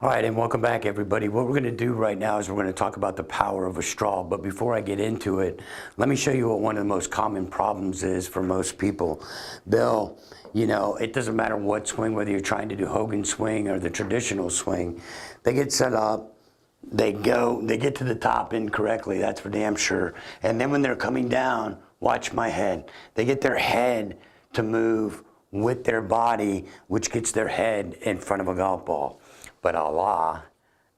All right, and welcome back, everybody. What we're going to do right now is we're going to talk about the power of a straw. But before I get into it, let me show you what one of the most common problems is for most people. It doesn't matter what swing, whether you're trying to do Hogan swing or the traditional swing, they get set up, they get to the top incorrectly, that's for damn sure. And then when they're coming down, watch my head. They get their head to move with their body, which gets their head in front of a golf ball. But Allah,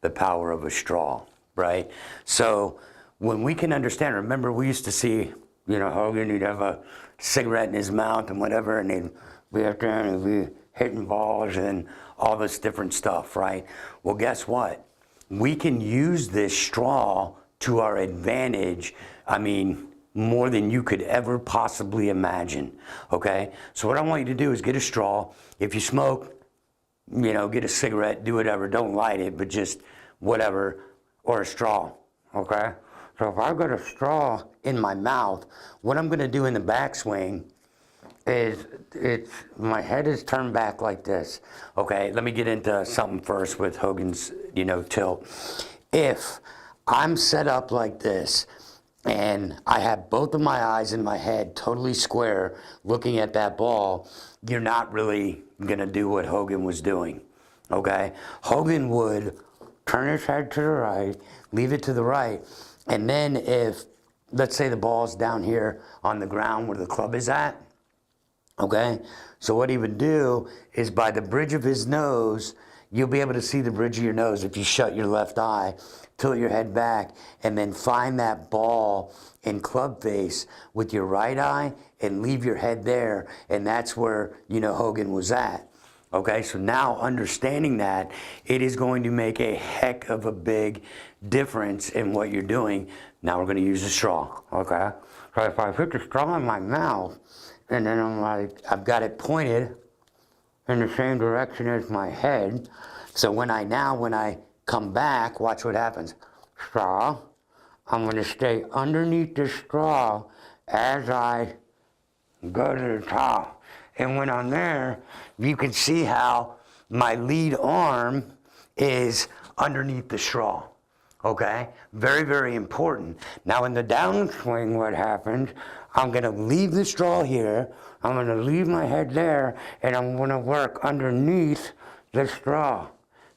the power of a straw, right? So when we can understand, remember we used to see, Hogan, he'd have a cigarette in his mouth and whatever, and he'd be up there and he'd be hitting balls and all this different stuff, right? Well, guess what? We can use this straw to our advantage. I mean, more than you could ever possibly imagine, okay? So what I want you to do is get a straw. If you smoke, get a cigarette, do whatever. Don't light it, but just whatever, or a straw, okay? So if I've got a straw in my mouth, what I'm going to do in the backswing is my head is turned back like this, okay? Let me get into something first with Hogan's, tilt. If I'm set up like this, and I have both of my eyes in my head totally square looking at that ball, you're not really going to do what Hogan was doing, okay? Hogan would turn his head to the right, leave it to the right, and then if, let's say the ball's down here on the ground where the club is at, okay? So what he would do is by the bridge of his nose, you'll be able to see the bridge of your nose if you shut your left eye, tilt your head back, and then find that ball in club face with your right eye and leave your head there, and that's where, Hogan was at. Okay, so now understanding that, it is going to make a heck of a big difference in what you're doing. Now we're going to use a straw, okay? So if I put the straw in my mouth, and then I've got it pointed in the same direction as my head, so when I come back, watch what happens. Straw, I'm going to stay underneath the straw as I go to the top. And when I'm there, you can see how my lead arm is underneath the straw. Okay? Very, very important. Now in the downswing, what happens, I'm going to leave the straw here, I'm going to leave my head there, and I'm going to work underneath the straw.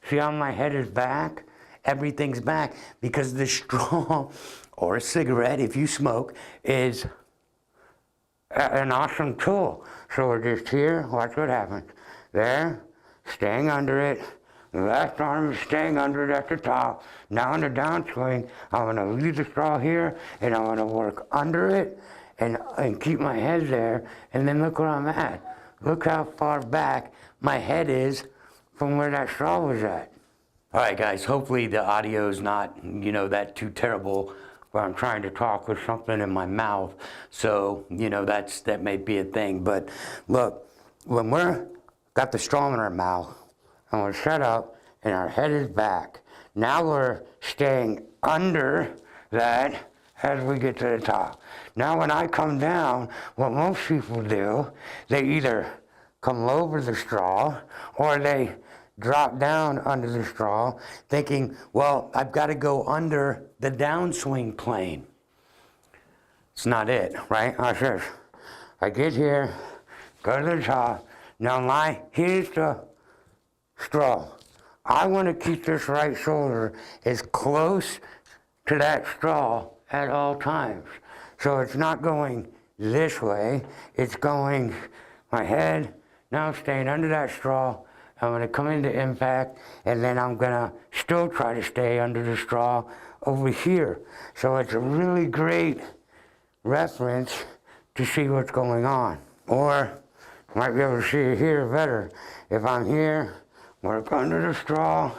See how my head is back? Everything's back because the straw, or a cigarette if you smoke, is an awesome tool. So we're just here, watch what happens. There, staying under it. The left arm is staying under it at the top. Now in the downswing, I'm going to leave the straw here, and I'm going to work under it and keep my head there. And then look where I'm at. Look how far back my head is from where that straw was at. All right, guys, hopefully the audio's not, that too terrible where I'm trying to talk with something in my mouth. So, that may be a thing. But look, when we're got the straw in our mouth and we're set up and our head is back, now we're staying under that as we get to the top. Now when I come down, what most people do, they either come over the straw or they drop down under the straw thinking, well, I've got to go under the downswing plane. It's not it, right? I get here, go to the top, now here's the straw. I want to keep this right shoulder as close to that straw at all times. So it's not going this way, it's going my head, now staying under that straw. I'm going to come into impact, and then I'm going to still try to stay under the straw over here. So it's a really great reference to see what's going on. Or you might be able to see it here better. If I'm here, work under the straw,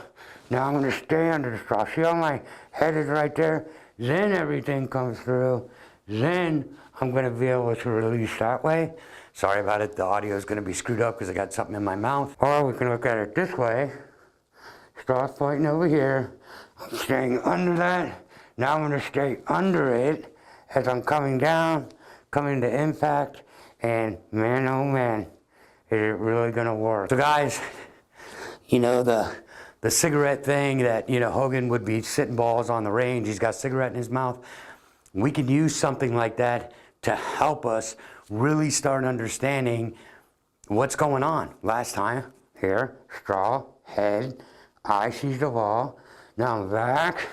now I'm going to stay under the straw. See how my head is right there? Then everything comes through. Then I'm going to be able to release that way. Sorry about it, the audio is going to be screwed up because I got something in my mouth. Or we can look at it this way. Straw's pointing over here. I'm staying under that. Now I'm going to stay under it as I'm coming down, coming to impact, and man, oh man, is it really going to work. So guys, the the cigarette thing that, you know, Hogan would be sitting balls on the range. He's got a cigarette in his mouth. We can use something like that to help us really start understanding what's going on. Last time, here, straw, head, eye sees the ball. Now I'm back.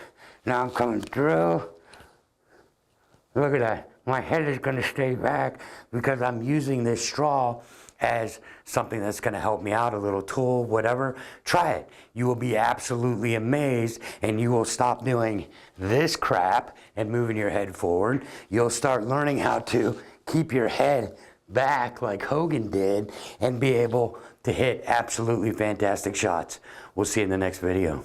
Now I'm coming through. Look at that. My head is going to stay back because I'm using this straw as something that's going to help me out, a little tool, whatever. Try it. You will be absolutely amazed, and you will stop doing this crap and moving your head forward. You'll start learning how to keep your head back like Hogan did and be able to hit absolutely fantastic shots. We'll see you in the next video.